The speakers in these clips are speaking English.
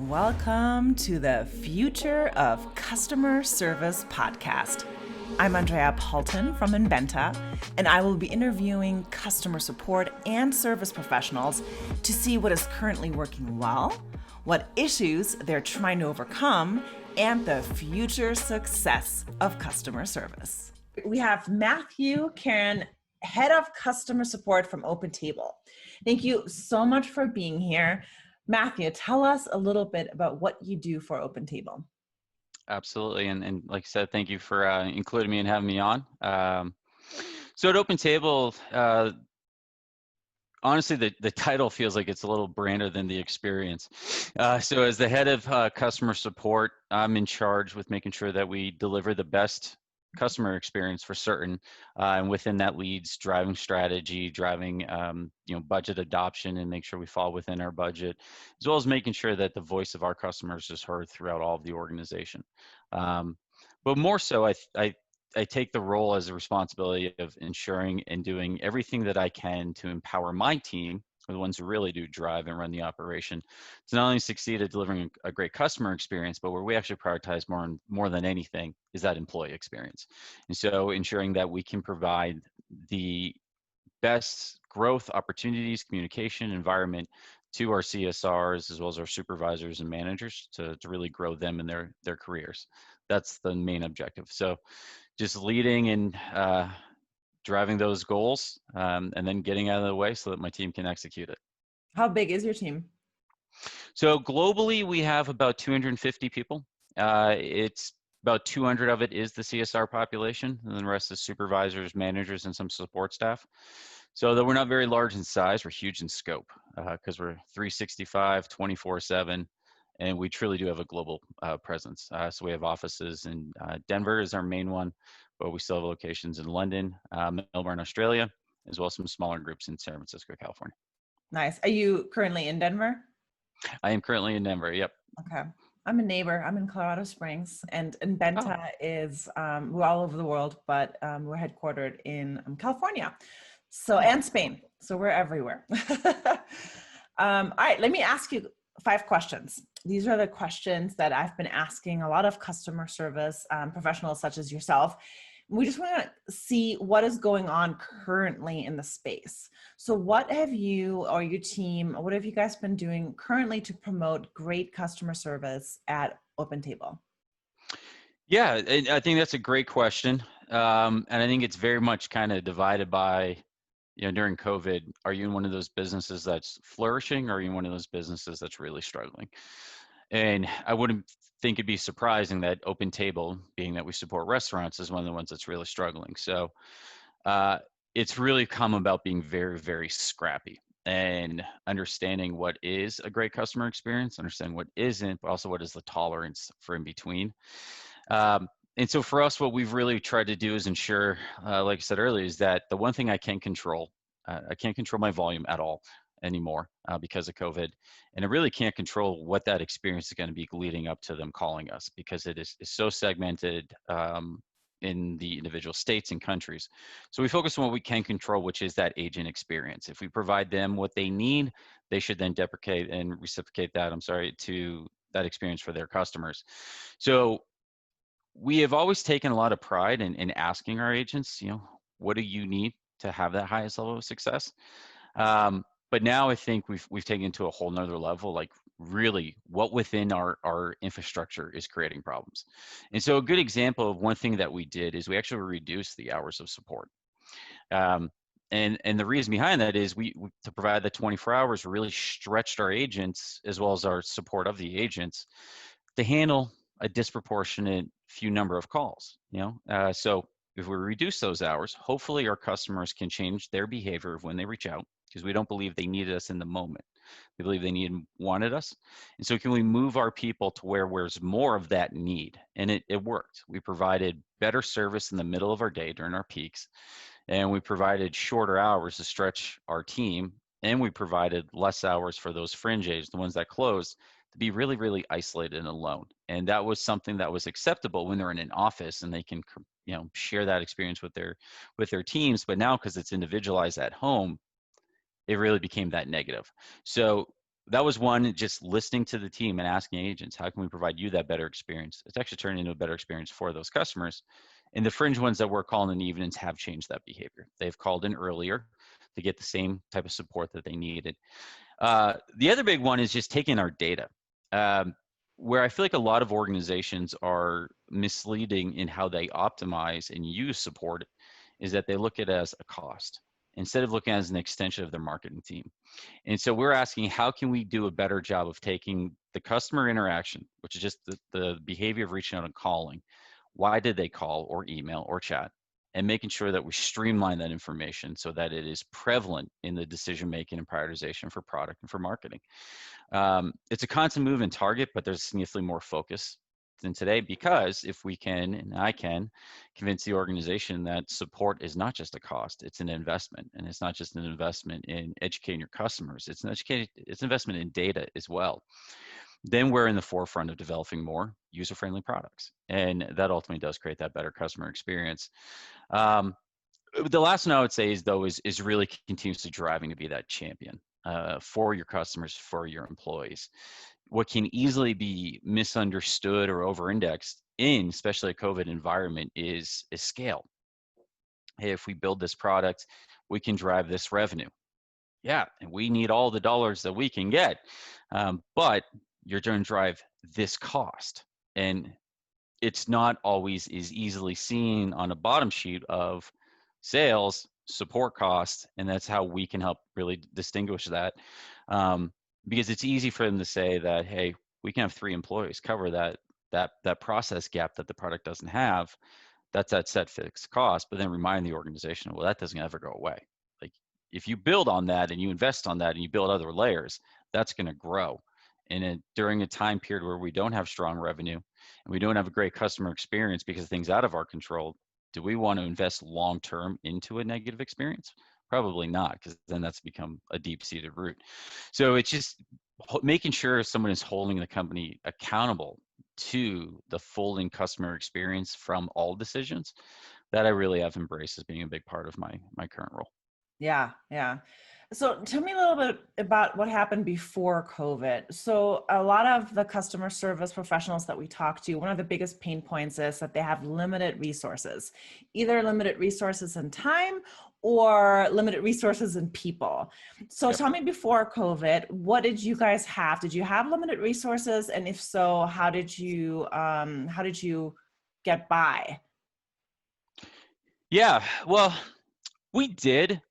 Welcome to the Future of Customer Service podcast. I'm Andrea Paulton from Inbenta, and I will be interviewing customer support and service professionals to see what is currently working well, what issues they're trying to overcome, and the future success of customer service. We have Matthew Caron, Head of Customer Support from OpenTable. Thank you so much for being here. Matthew, tell us a little bit about what you do for OpenTable. Absolutely. And like I said, thank you for including me and having me on. So at OpenTable, honestly, the title feels like it's a little brander than the experience. So as the head of customer support, I'm in charge with making sure that we deliver the best customer experience for certain, and within that leads driving strategy, driving budget adoption, and make sure we fall within our budget, as well as making sure that the voice of our customers is heard throughout all of the organization. But more so, I take the role as a responsibility of ensuring and doing everything that I can to empower my team, the ones who really do drive and run the operation, to not only succeed at delivering a great customer experience, but where we actually prioritize more than anything is that employee experience. And so ensuring that we can provide the best growth opportunities, communication environment to our CSRs, as well as our supervisors and managers to really grow them in their careers. That's the main objective. So just leading and driving those goals, and then getting out of the way so that my team can execute it. How big is your team? So globally, we have about 250 people. It's about 200 of it is the CSR population, and the rest is supervisors, managers, and some support staff. So though we're not very large in size, we're huge in scope because we're 365, 24/7, and we truly do have a global presence. So we have offices in Denver is our main one, but we still have locations in London, Melbourne, Australia, as well as some smaller groups in San Francisco, California. Nice. Are you currently in Denver? I am currently in Denver, yep. Okay. I'm a neighbor. I'm in Colorado Springs, and Inbenta is, we're all over the world, but we're headquartered in California, and Spain. So we're everywhere. All right, let me ask you 5 questions. These are the questions that I've been asking a lot of customer service professionals such as yourself. We just want to see what is going on currently in the space. So what have you or your team, what have you guys been doing currently to promote great customer service at OpenTable? Yeah, I think that's a great question. And I think it's very much kind of divided by, during COVID, are you in one of those businesses that's flourishing, or are you in one of those businesses that's really struggling? And I wouldn't think it'd be surprising that OpenTable, being that we support restaurants, is one of the ones that's really struggling. So it's really come about being very, very scrappy and understanding what is a great customer experience, understanding what isn't, but also what is the tolerance for in between. And so for us, what we've really tried to do is ensure, like I said earlier, is that the one thing I can't control my volume at all anymore because of COVID. And I really can't control what that experience is going to be leading up to them calling us, because it is so segmented in the individual states and countries. So we focus on what we can control, which is that agent experience. If we provide them what they need, they should then deprecate and reciprocate that, to that experience for their customers. So we have always taken a lot of pride in asking our agents, what do you need to have that highest level of success? But now I think we've taken it to a whole nother level, like really what within our infrastructure is creating problems. And so a good example of one thing that we did is we actually reduced the hours of support. And the reason behind that is we to provide the 24 hours, really stretched our agents as well as our support of the agents to handle a disproportionate few number of calls. So if we reduce those hours, hopefully our customers can change their behavior when they reach out, because we don't believe they needed us in the moment. They believe they wanted us. And so can we move our people to where there's more of that need? And it worked. We provided better service in the middle of our day during our peaks, and we provided shorter hours to stretch our team, and we provided less hours for those fringe agents, the ones that closed, to be really, really isolated and alone. And that was something that was acceptable when they're in an office and they can, share that experience with their teams. But now, because it's individualized at home, it really became that negative. So that was one, just listening to the team and asking agents, how can we provide you that better experience? It's actually turned into a better experience for those customers. And the fringe ones that we're calling in evenings have changed that behavior. They've called in earlier to get the same type of support that they needed. The other big one is just taking our data. Where I feel like a lot of organizations are misleading in how they optimize and use support is that they look at it as a cost instead of looking at it as an extension of their marketing team. And so we're asking, how can we do a better job of taking the customer interaction, which is just the behavior of reaching out and calling, why did they call or email or chat, and making sure that we streamline that information so that it is prevalent in the decision making and prioritization for product and for marketing. It's a constant moving target, but there's significantly more focus than today, because if we can, and I can, convince the organization that support is not just a cost, it's an investment. And it's not just an investment in educating your customers, it's an investment in data as well. Then we're in the forefront of developing more user-friendly products. And that ultimately does create that better customer experience. The last one I would say is really continues to driving to be that champion for your customers, for your employees. What can easily be misunderstood or over-indexed in, especially a COVID environment, is scale. Hey, if we build this product, we can drive this revenue. Yeah, and we need all the dollars that we can get, but you're going to drive this cost. And it's not always as easily seen on a bottom sheet of sales, support costs, and that's how we can help really distinguish that. Because it's easy for them to say that, hey, we can have 3 employees cover that process gap that the product doesn't have. That's that set fixed cost, but then remind the organization, well, that doesn't ever go away. Like, if you build on that and you invest on that and you build other layers, that's going to grow. And during a time period where we don't have strong revenue and we don't have a great customer experience because things out of our control, do we want to invest long term into a negative experience? Probably not, because then that's become a deep-seated root. So it's just making sure someone is holding the company accountable to the full in customer experience from all decisions that I really have embraced as being a big part of my current role. Yeah, yeah. So tell me a little bit about what happened before COVID. So a lot of the customer service professionals that we talk to, one of the biggest pain points is that they have limited resources, either limited resources in time or limited resources in people. So Yep. tell me, before COVID, what did you guys have? Did you have limited resources? And if so, how did you get by? Yeah, well, we did.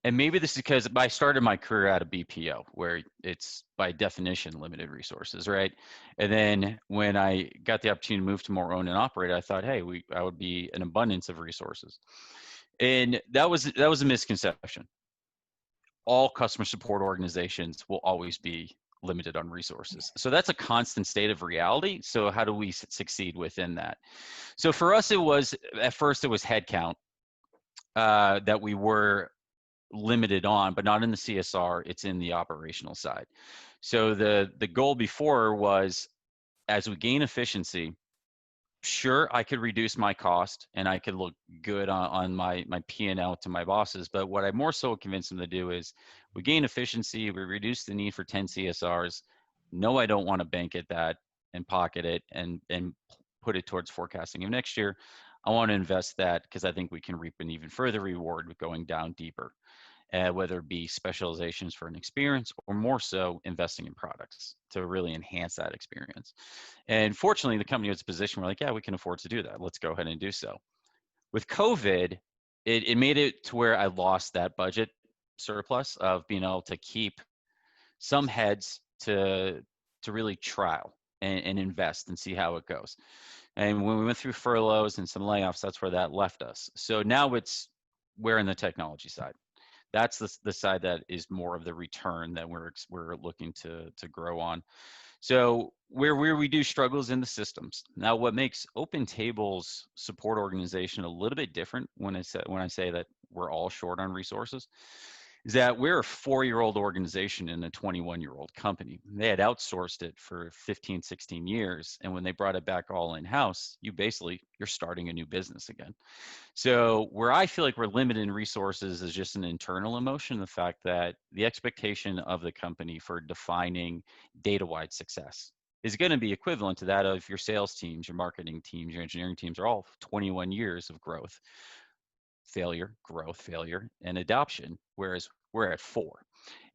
And maybe this is because I started my career at a BPO where it's by definition limited resources, right? And then when I got the opportunity to move to more own and operate, I thought, hey, I would be an abundance of resources. And that was a misconception. All customer support organizations will always be limited on resources. So that's a constant state of reality. So how do we succeed within that? So for us, at first it was headcount that we were limited on, but not in the CSR, it's in the operational side. So the goal before was, as we gain efficiency, sure, I could reduce my cost and I could look good on my P&L to my bosses. But what I more so convinced them to do is, we gain efficiency, we reduce the need for 10 CSRs. No, I don't want to bank at that and pocket it and put it towards forecasting of next year. I want to invest that because I think we can reap an even further reward with going down deeper. Whether it be specializations for an experience or more so investing in products to really enhance that experience. And fortunately, the company was in a position where, like, yeah, we can afford to do that. Let's go ahead and do so. With COVID, it made it to where I lost that budget surplus of being able to keep some heads to really trial and invest and see how it goes. And when we went through furloughs and some layoffs, that's where that left us. So now we're in the technology side. That's the side that is more of the return that we're looking to grow on. So where we do struggles in the systems. Now, what makes Open Table's support organization a little bit different when I say that we're all short on resources is that we're a 4-year-old organization in a 21-year-old company. They had outsourced it for 15, 16 years. And when they brought it back all in-house, you're starting a new business again. So where I feel like we're limited in resources is just an internal emotion, the fact that the expectation of the company for defining data-wide success is going to be equivalent to that of your sales teams, your marketing teams, your engineering teams are all 21 years of growth, failure, and adoption, whereas we're at 4.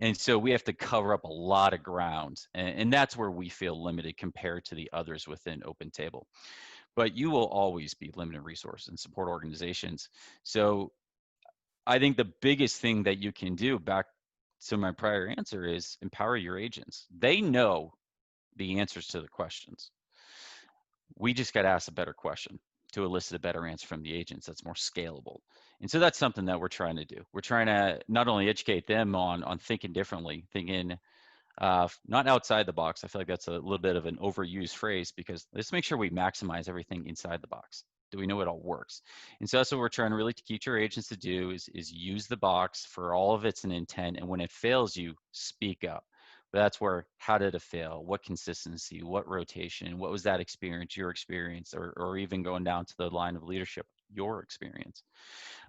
And so we have to cover up a lot of ground. And that's where we feel limited compared to the others within Open Table. But you will always be limited resource and support organizations. So I think the biggest thing that you can do, back to my prior answer, is empower your agents. They know the answers to the questions. We just got to ask a better question to elicit a better answer from the agents that's more scalable. And so that's something that we're trying to do. We're trying to not only educate them on thinking differently, thinking not outside the box. I feel like that's a little bit of an overused phrase, because let's make sure we maximize everything inside the box. Do we know it all works? And so that's what we're trying to really teach our agents to do, is use the box for all of its intent. And when it fails, you speak up. But that's where, how did it fail? What consistency? What rotation? What was that experience, your experience, or even going down to the line of leadership, your experience?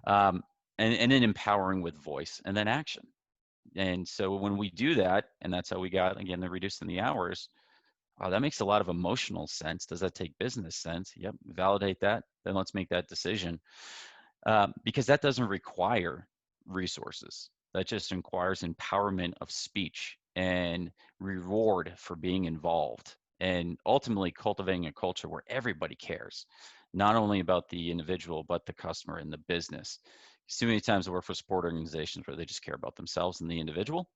And then empowering with voice and then action. And so when we do that, and that's how we got, again, the reducing the hours, wow, that makes a lot of emotional sense. Does that take business sense? Yep, validate that. Then let's make that decision. Because that doesn't require resources. That just requires empowerment of speech and reward for being involved, and ultimately cultivating a culture where everybody cares, not only about the individual, but the customer and the business. Too many times I work for support organizations where they just care about themselves and the individual,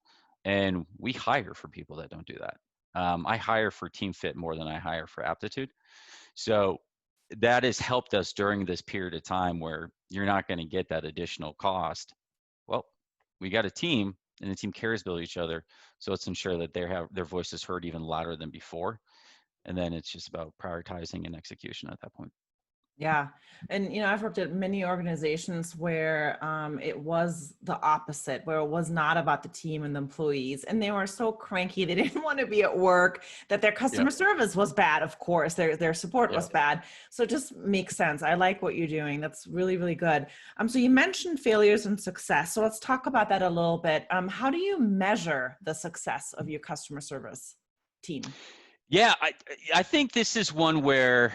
and we hire for people that don't do that. I hire for team fit more than I hire for aptitude. So that has helped us during this period of time where you're not going to get that additional cost. Well, we got a team, and the team cares about each other. So let's ensure that their voice is heard even louder than before. And then it's just about prioritizing and execution at that point. Yeah. And, I've worked at many organizations where it was the opposite, where it was not about the team and the employees. And they were so cranky. They didn't want to be at work, that their customer Yep. service was bad. Of course, their support Yep. was bad. So it just makes sense. I like what you're doing. That's really, really good. So you mentioned failures and success. So let's talk about that a little bit. How do you measure the success of your customer service team? Yeah, I think this is one where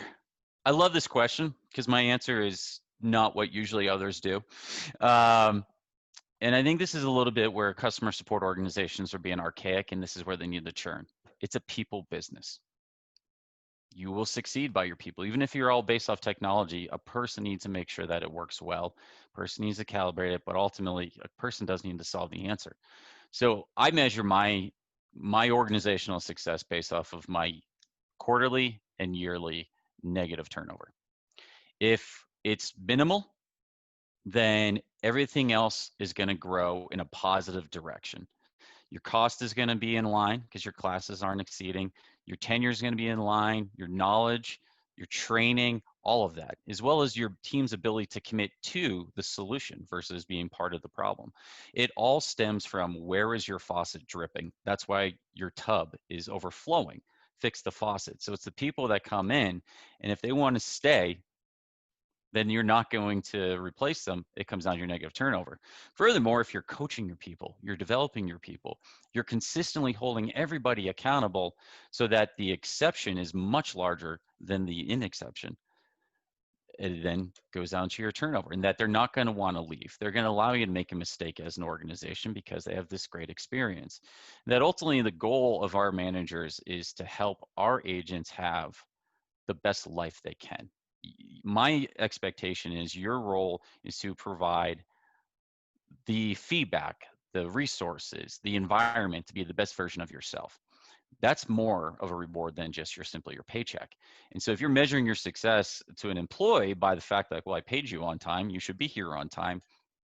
I love this question, because my answer is not what usually others do. And I think this is a little bit where customer support organizations are being archaic, and this is where they need to churn. It's a people business. You will succeed by your people. Even if you're all based off technology, a person needs to make sure that it works well. A person needs to calibrate it, but ultimately a person does need to solve the answer. So I measure my organizational success based off of my quarterly and yearly negative turnover. If it's minimal, then everything else is going to grow in a positive direction. Your cost is going to be in line because your classes aren't exceeding. Your tenure is going to be in line, your knowledge, your training, all of that, as well as your team's ability to commit to the solution versus being part of the problem. It all stems from, where is your faucet dripping? That's why your tub is overflowing. Fix the faucet. So it's the people that come in, and if they want to stay, then you're not going to replace them. It comes down to your negative turnover. Furthermore, if you're coaching your people, you're developing your people, you're consistently holding everybody accountable so that the exception is much larger than the inexception. It then goes down to your turnover, and that they're not going to want to leave. They're going to allow you to make a mistake as an organization because they have this great experience. That ultimately the goal of our managers is to help our agents have the best life they can. My expectation is your role is to provide the feedback, the resources, the environment to be the best version of yourself. That's more of a reward than just your paycheck. And so if you're measuring your success to an employee by the fact that, well, I paid you on time, you should be here on time,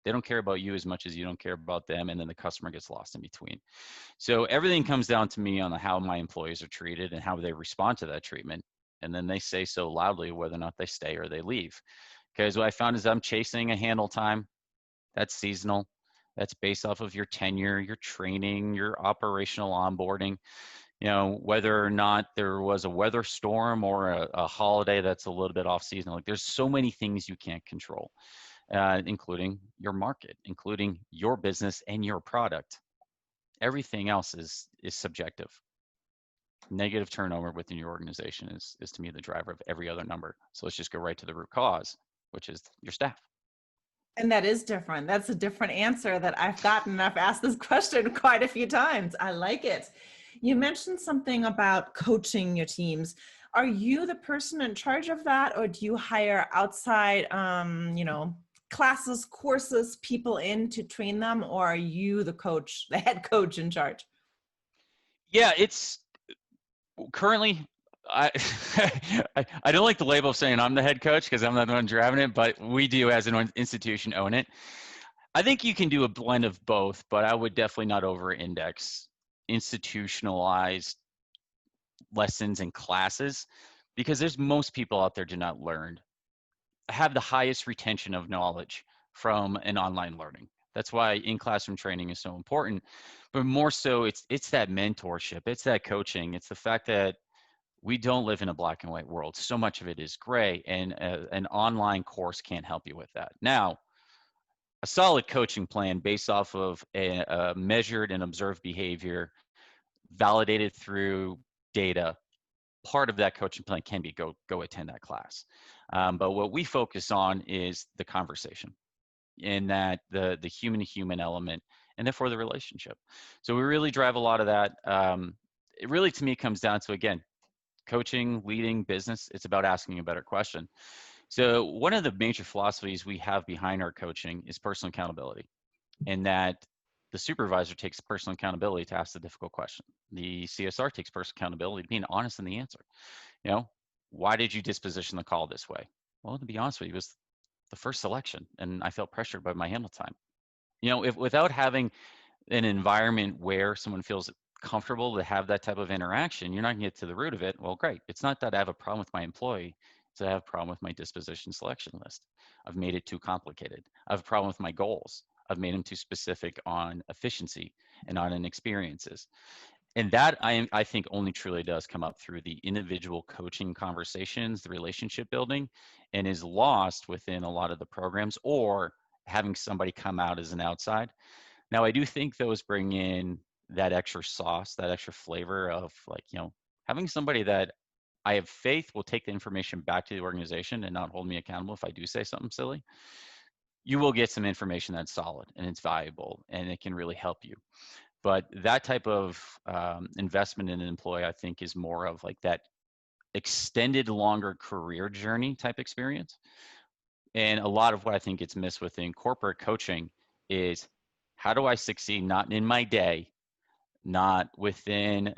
they don't care about you as much as you don't care about them, and then the customer gets lost in between. So everything comes down to me on how my employees are treated and how they respond to that treatment. And then they say so loudly whether or not they stay or they leave. Because what I found is I'm chasing a handle time. That's seasonal. That's based off of your tenure, your training, your operational onboarding. You know, whether or not there was a weather storm or a holiday that's a little bit off season. Like, there's so many things you can't control, including your market, including your business and your product. Everything else is subjective. Negative turnover within your organization is to me the driver of every other number. So let's just go right to the root cause, which is your staff. And that is different. That's a different answer that I've gotten. I've asked this question quite a few times. I like it. You mentioned something about coaching your teams. Are you the person in charge of that, or do you hire outside, classes, courses, people in to train them, or are you the coach, the head coach in charge? Yeah, it's currently I I don't like the label of saying I'm the head coach because I'm not the one driving it, but we do as an institution own it. I think you can do a blend of both, but I would definitely not over-index institutionalized lessons and classes because there's most people out there do not learn, have the highest retention of knowledge from an online learning. That's why in-classroom training is so important, but more so it's that mentorship, it's that coaching, it's the fact that we don't live in a black and white world. So much of it is gray, and an online course can't help you with that. Now, a solid coaching plan based off of a measured and observed behavior, validated through data, part of that coaching plan can be go attend that class. But what we focus on is the conversation, in that the human to human element, and therefore the relationship. So we really drive a lot of that. It really, to me, comes down to, again, coaching, leading business. It's about asking a better question. So one of the major philosophies we have behind our coaching is personal accountability, in that the supervisor takes personal accountability to ask the difficult question. The CSR takes personal accountability to being honest in the answer. You know, why did you disposition the call this way? Well, to be honest with you, it was the first selection, and I felt pressured by my handle time. You know, if without having an environment where someone feels comfortable to have that type of interaction, you're not gonna get to the root of it. Well, great. It's not that I have a problem with my employee. It's that I have a problem with my disposition selection list. I've made it too complicated. I have a problem with my goals. I've made them too specific on efficiency and not on experiences. And that I think only truly does come up through the individual coaching conversations, the relationship building, and is lost within a lot of the programs, or having somebody come out as an outside. Now, I do think those bring in that extra sauce, that extra flavor of, like, having somebody that I have faith will take the information back to the organization and not hold me accountable if I do say something silly. You will get some information that's solid and it's valuable and it can really help you. But that type of investment in an employee, I think, is more of like that extended, longer career journey type experience. And a lot of what I think gets missed within corporate coaching is, how do I succeed not in my day, not within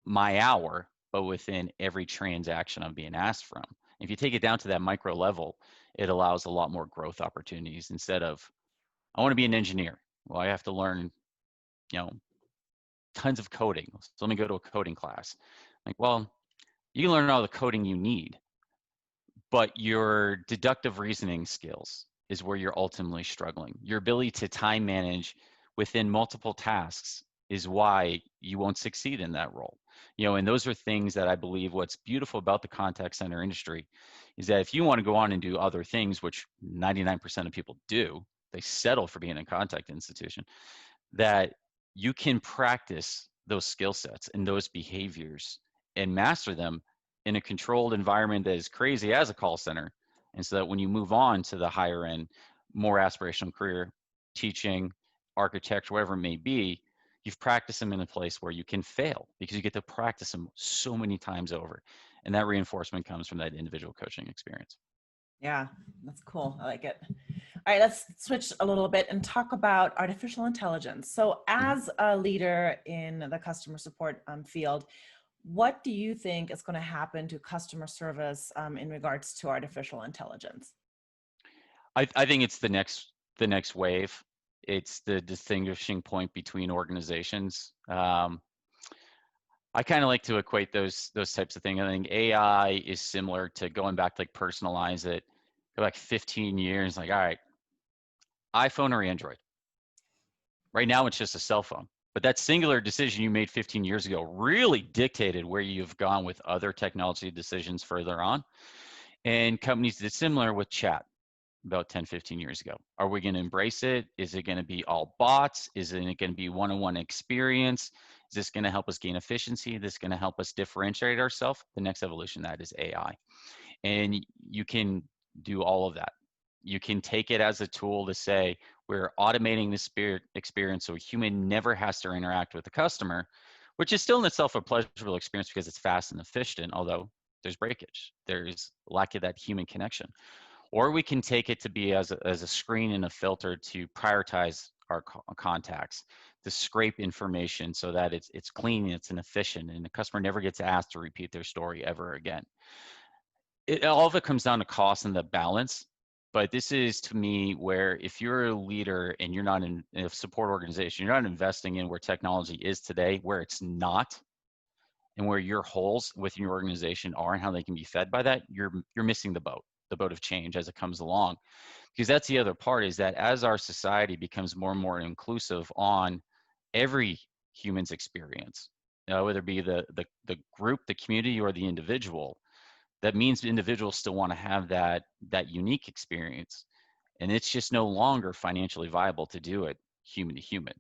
my hour, but within every transaction I'm being asked from. If you take it down to that micro level, it allows a lot more growth opportunities instead of, I want to be an engineer. Well, I have to learn, you know, tons of coding. So let me go to a coding class. Like, well, you can learn all the coding you need, but your deductive reasoning skills is where you're ultimately struggling. Your ability to time manage within multiple tasks is why you won't succeed in that role. And those are things that I believe what's beautiful about the contact center industry is that if you want to go on and do other things, which 99% of people do, they settle for being a contact institution, that you can practice those skill sets and those behaviors and master them in a controlled environment that is crazy as a call center. And so that when you move on to the higher end, more aspirational career, teaching, architecture, whatever it may be, you've practiced them in a place where you can fail because you get to practice them so many times over. And that reinforcement comes from that individual coaching experience. Yeah, that's cool. I like it. All right, let's switch a little bit and talk about artificial intelligence. So as a leader in the customer support field, what do you think is going to happen to customer service in regards to artificial intelligence? I think it's the next wave. It's the distinguishing point between organizations. I kind of like to equate those types of things. I think AI is similar to going back to like personalize it. Go back 15 years, like, all right, iPhone or Android? Right now, it's just a cell phone. But that singular decision you made 15 years ago really dictated where you've gone with other technology decisions further on. And companies did similar with chat about 10, 15 years ago. Are we going to embrace it? Is it going to be all bots? Is it going to be one-on-one experience? Is this going to help us gain efficiency? Is this going to help us differentiate ourselves? The next evolution of that is AI. And you can do all of that. You can take it as a tool to say, we're automating the spirit experience so a human never has to interact with the customer, which is still in itself a pleasurable experience because it's fast and efficient, although there's breakage. There's lack of that human connection. Or we can take it to be as a screen and a filter to prioritize our contacts, to scrape information so that it's clean, it's and efficient, and the customer never gets asked to repeat their story ever again. All of it comes down to cost and the balance. But this is, to me, where if you're a leader and you're not in a support organization, you're not investing in where technology is today, where it's not, and where your holes within your organization are and how they can be fed by that, you're missing the boat of change as it comes along. Because that's the other part, is that as our society becomes more and more inclusive on every human's experience, whether it be the group, the community, or the individual, that means individuals still want to have that unique experience. And it's just no longer financially viable to do it human to human.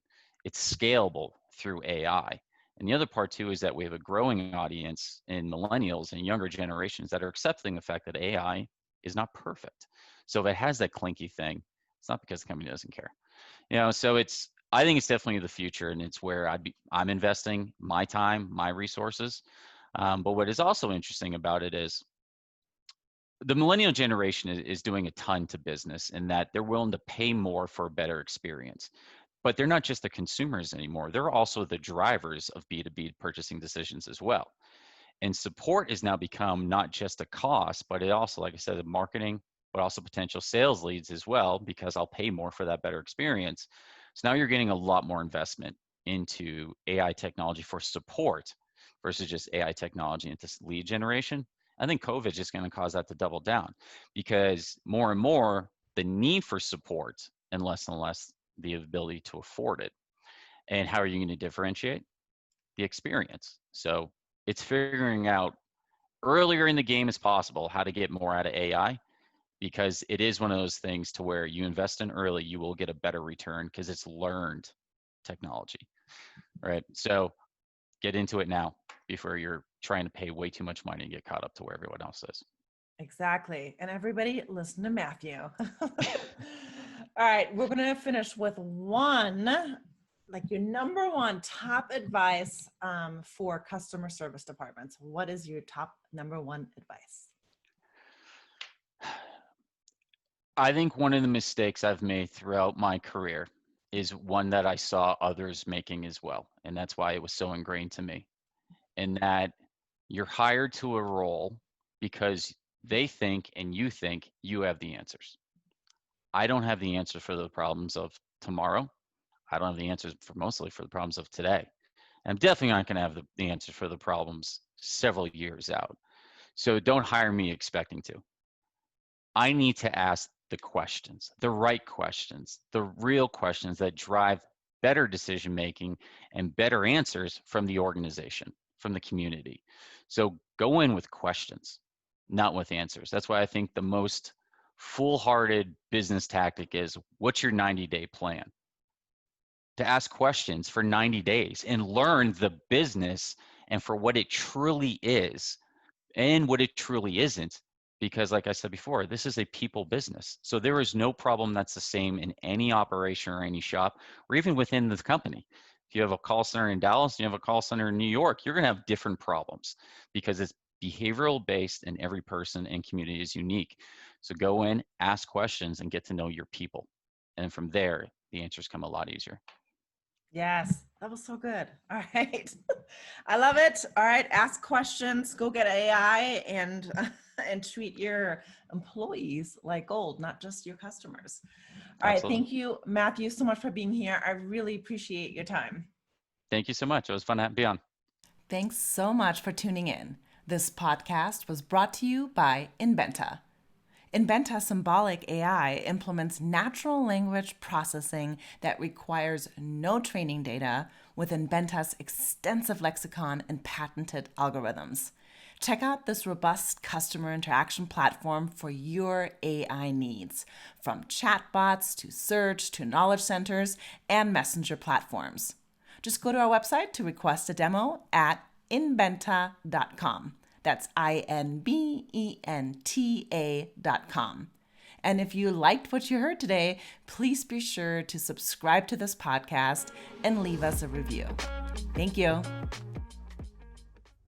It's scalable through AI. And the other part too is that we have a growing audience in millennials and younger generations that are accepting the fact that AI is not perfect. So if it has that clinky thing, it's not because the company doesn't care. So I think it's definitely the future, and it's where I'm investing my time, my resources. But what is also interesting about it is the millennial generation is doing a ton to business in that they're willing to pay more for a better experience. But they're not just the consumers anymore. They're also the drivers of B2B purchasing decisions as well. And support has now become not just a cost, but it also, like I said, marketing, but also potential sales leads as well, because I'll pay more for that better experience. So now you're getting a lot more investment into AI technology for support versus just AI technology into lead generation. I think COVID is just going to cause that to double down, because more and more the need for support and less the ability to afford it. And how are you going to differentiate? The experience. So it's figuring out earlier in the game as possible how to get more out of AI, because it is one of those things to where you invest in early, you will get a better return because it's learned technology, right? So get into it now before you're trying to pay way too much money and get caught up to where everyone else is. Exactly. And everybody listen to Matthew. All right, we're going to finish with your number one top advice for customer service departments. What is your top number one advice? I think one of the mistakes I've made throughout my career is one that I saw others making as well. And that's why it was so ingrained to me. And that you're hired to a role because they think and you think you have the answers. I don't have the answer for the problems of tomorrow. I don't have the answers mostly for the problems of today. And I'm definitely not going to have the answer for the problems several years out. So don't hire me expecting to. I need to ask the questions, the right questions, the real questions that drive better decision making and better answers from the organization, from the community. So go in with questions, not with answers. That's why I think the most foolhardy business tactic is, what's your 90-day plan? To ask questions for 90 days and learn the business and for what it truly is and what it truly isn't. Because like I said before, this is a people business. So there is no problem that's the same in any operation or any shop, or even within the company. If you have a call center in Dallas and you have a call center in New York, you're going to have different problems because it's behavioral based and every person and community is unique. So go in, ask questions, and get to know your people. And from there, the answers come a lot easier. Yes, that was so good. All right. I love it. All right. Ask questions, go get AI and treat your employees like gold, not just your customers. All right. Absolutely. Thank you, Matthew, so much for being here. I really appreciate your time. Thank you so much. It was fun to be on. Thanks so much for tuning in. This podcast was brought to you by Inbenta. Inbenta Symbolic AI implements natural language processing that requires no training data with Inbenta's extensive lexicon and patented algorithms. Check out this robust customer interaction platform for your AI needs, from chatbots to search to knowledge centers and messenger platforms. Just go to our website to request a demo at inbenta.com. That's INBENTA.com. And if you liked what you heard today, please be sure to subscribe to this podcast and leave us a review. Thank you.